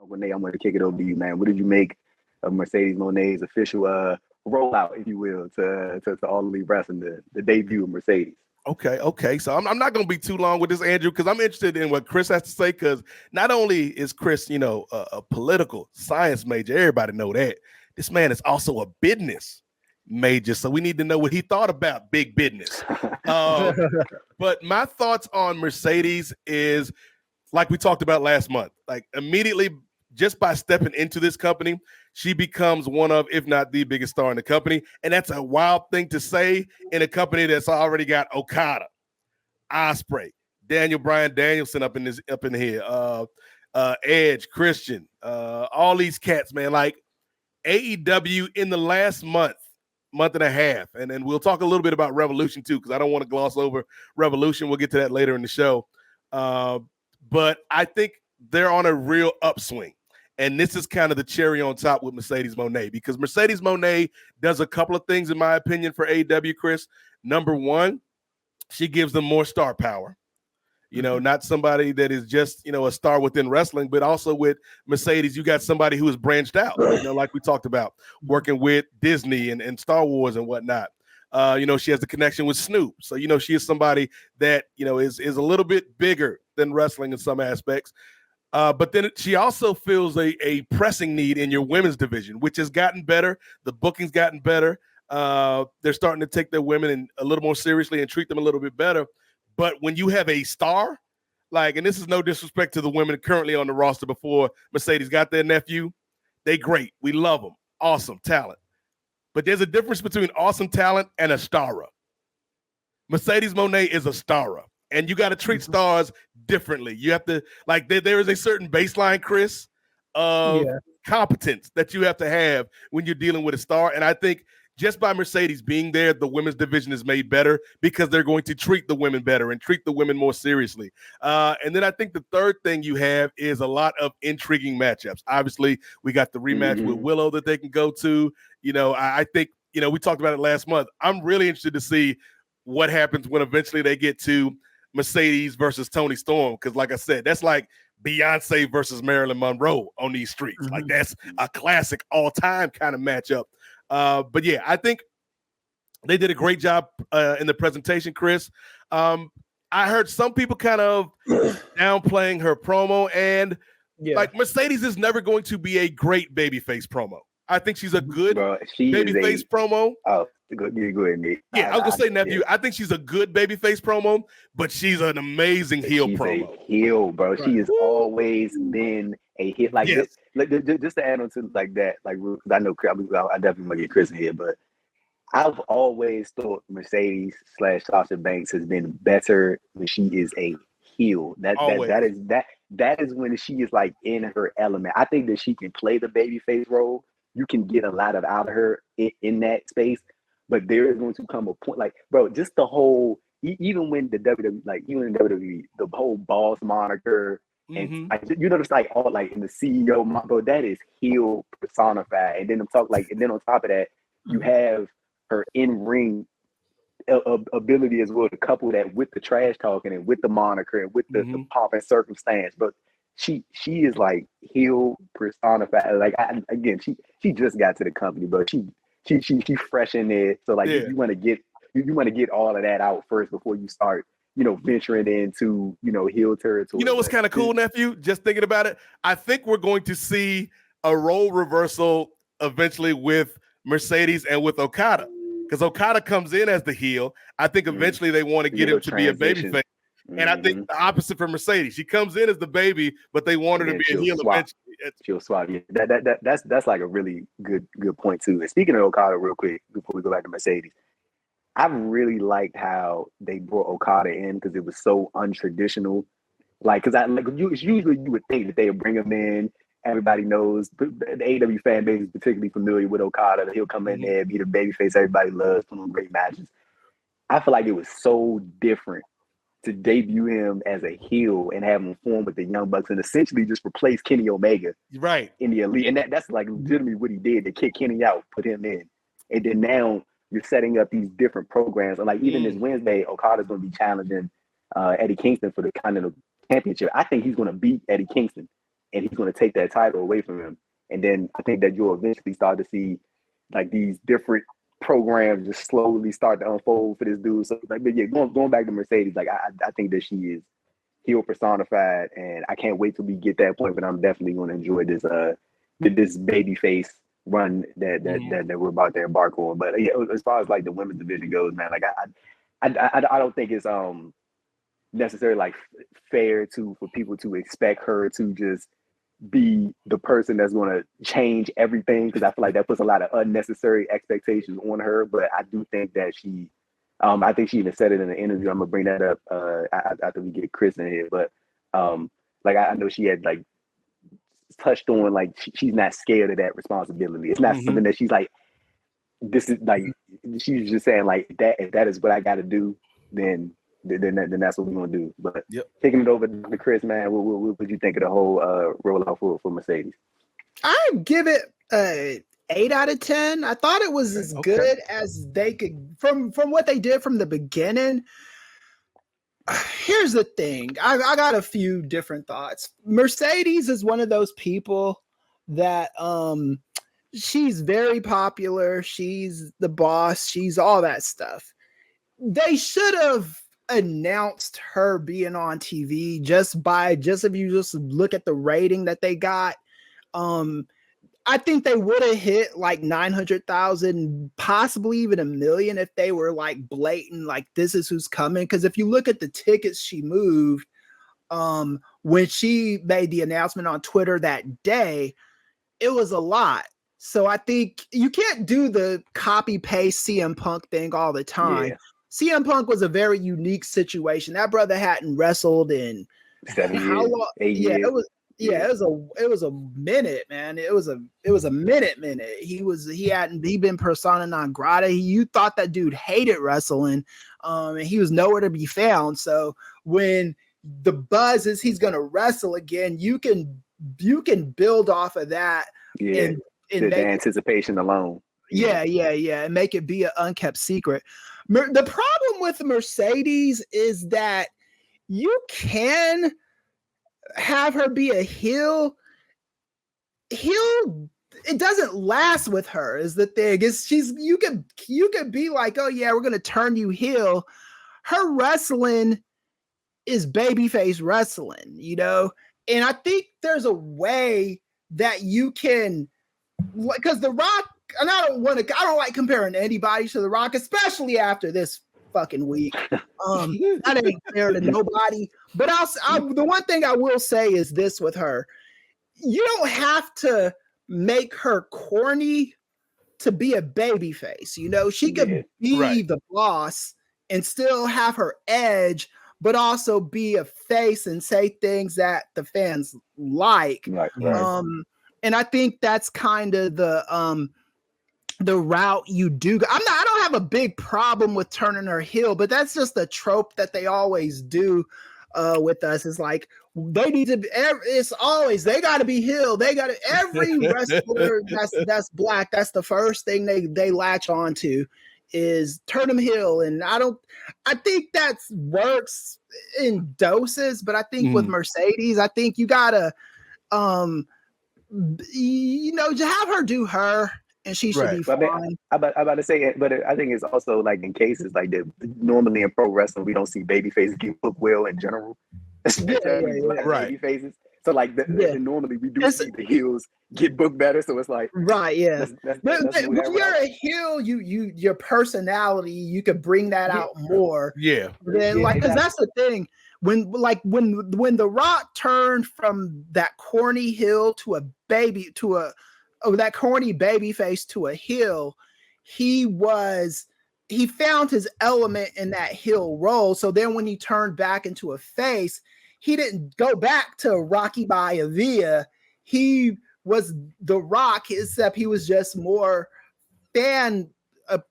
Moné, I'm going to kick it over to you, man. What did you make of Mercedes Moné's official rollout, if you will, to All Elite Wrestling, the debut of Mercedes? Okay. So I'm not going to be too long with this, Andrew, because I'm interested in what Chris has to say. Because not only is Chris, a political science major, everybody know that. This man is also a business major, so we need to know what he thought about big business. But my thoughts on Mercedes is, like we talked about last month, like immediately just by stepping into this company, she becomes one of, if not the biggest star in the company. And that's a wild thing to say in a company that's already got Okada, Ospreay, Daniel Bryan Danielson up in here, Edge, Christian, all these cats, man. Like AEW in the last month and a half, and then we'll talk a little bit about Revolution too, because I don't want to gloss over Revolution. We'll get to that later in the show. But I think they're on a real upswing. And this is kind of the cherry on top with Mercedes Moné, because Mercedes Moné does a couple of things, in my opinion, for AEW, Chris. Number one, she gives them more star power. Not somebody that is just, a star within wrestling, but also with Mercedes, you got somebody who is branched out, like we talked about, working with Disney and Star Wars and whatnot. She has the connection with Snoop. So, she is somebody that, is a little bit bigger than wrestling in some aspects. But then she also feels a pressing need in your women's division, which has gotten better. The booking's gotten better. They're starting to take their women a little more seriously and treat them a little bit better. But when you have a star, and this is no disrespect to the women currently on the roster before Mercedes got their nephew, they great. We love them. Awesome talent. But there's a difference between awesome talent and a starra. Mercedes Moné is a starra. And you got to treat stars differently. You have to, there is a certain baseline, Chris, of competence that you have to have when you're dealing with a star. And I think just by Mercedes being there, the women's division is made better because they're going to treat the women better and treat the women more seriously. And then I think the third thing you have is a lot of intriguing matchups. Obviously, we got the rematch with Willow that they can go to. I think, we talked about it last month. I'm really interested to see what happens when eventually they get to Mercedes versus Toni Storm, because like I said, that's like Beyonce versus Marilyn Monroe on these streets. Like that's a classic all-time kind of matchup. But yeah, I think they did a great job in the presentation, Chris. I heard some people kind of downplaying her promo, and Mercedes is never going to be a great babyface promo. I think she's a good babyface promo. Oh, go ahead, Nate. Yeah, I was gonna say, nephew. I think she's a good babyface promo, but she's an amazing heel promo. A heel, bro. Right. She has always been a heel. Just to add on to that, because I know I definitely want to get Chris in here, but I've always thought Mercedes / Sasha Banks has been better when she is a heel. That is when she is in her element. I think that she can play the babyface role. You can get a lot out of her in that space, but there is going to come a point, bro, just the whole, even when the WWE, the whole boss moniker, and just all in the CEO, bro, that is heel personified. And then and then on top of that, you have her in-ring ability as well to couple that with the trash talking and with the moniker and with the pomp and circumstance. But she is heel personified. She just got to the company, but she fresh in there. So you want to get all of that out first before you start, venturing into, heel territory. You know what's kind of cool, nephew? Just thinking about it, I think we're going to see a role reversal eventually with Mercedes and with Okada, because Okada comes in as the heel. I think eventually they want to get him to be a babyface. And I think the opposite for Mercedes. She comes in as the baby, but they want her to be a heel eventually. She'll swap. Yeah. That's a really good point too. And speaking of Okada, real quick before we go back to Mercedes, I really liked how they brought Okada in because it was so untraditional. Usually you would think that they would bring him in. Everybody knows the AEW fan base is particularly familiar with Okada. He'll come in there, be the babyface everybody loves, put on great matches. I feel like it was so different to debut him as a heel and have him form with the Young Bucks and essentially just replace Kenny Omega in the Elite. And that's legitimately what he did. They kicked Kenny out, put him in. And then now you're setting up these different programs. And even this Wednesday, Okada's going to be challenging Eddie Kingston for the Continental Championship. I think he's going to beat Eddie Kingston. and he's going to take that title away from him. And then I think that you'll eventually start to see like these different programs just slowly start to unfold for this dude. So like, but yeah, going back to Mercedes, like I think that she is heel personified, and I can't wait till we get that point. But I'm definitely going to enjoy this baby face run that we're about to embark on. But yeah, as far as like the women's division goes, man, like I don't think it's necessarily like fair for people to expect her to just be the person that's going to change everything, because I feel like that puts a lot of unnecessary expectations on her. But I do think that I think she even said it in the interview. I'm gonna bring that up after we get Chris in here. But like I know she had like touched on like she's not scared of that responsibility. It's not something that she's like, this is like, she's just saying like if that is what I got to do, then that's what we're gonna do. But taking it over to Chris, man, what would you think of the whole rollout for Mercedes? I give it a 8 out of 10. I thought it was as good as they could from what they did from the beginning. Here's the thing. I got a few different thoughts. Mercedes is one of those people that she's very popular. She's the boss. She's all that stuff. They should have announced her being on TV just if you just look at the rating that they got. I think they would have hit like 900,000, possibly even 1 million if they were like blatant, like this is who's coming. Because if you look at the tickets she moved, when she made the announcement on Twitter that day, it was a lot. So I think you can't do the copy paste CM Punk thing all the time. Yeah. CM Punk was a very unique situation. That brother hadn't wrestled in 7 years, how long? 8 years. It was a minute, man. It was a minute. He'd been persona non grata. You thought that dude hated wrestling, and he was nowhere to be found. So when the buzz is he's gonna wrestle again, you can build off of that. Yeah, and the anticipation alone. Yeah, and make it be an unkept secret. The problem with Mercedes is that you can have her be a heel. It doesn't last with her is the thing. You could be like, oh yeah, we're gonna turn you heel. Her wrestling is babyface wrestling, you know? And I think there's a way that you can, because The Rock, and I don't like comparing anybody to The Rock, especially after this fucking week. That ain't fair to nobody. But the one thing I will say is this with her: you don't have to make her corny to be a baby face. You know, she could be the boss and still have her edge, but also be a face and say things that the fans like. Right. And I think that's kind of the route you do. I don't have a big problem with turning her heel, but that's just a trope that they always do with us. It's like they need to be, it's always they got to be heel. They got to, every wrestler that's black, that's the first thing they latch on to is turn them heel. And I think that works in doses, but I think with Mercedes, I think you gotta just have her do her, and she should be fine. I'm about to say it, but I think it's also like in cases like that. Normally in pro wrestling, we don't see baby faces get booked well in general. Baby faces. So like normally we do see the heels get booked better. So it's like That's when you're a heel, your personality, you could bring that out more. Yeah. Then because that's the thing. When The Rock turned from that corny heel to that corny baby face to a heel, he found his element in that heel role. So then when he turned back into a face, he didn't go back to Rocky Maivia. He was The Rock, except he was just more fan,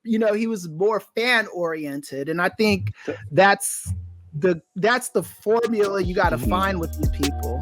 he was more fan oriented. And I think that's the formula you got to find with these people.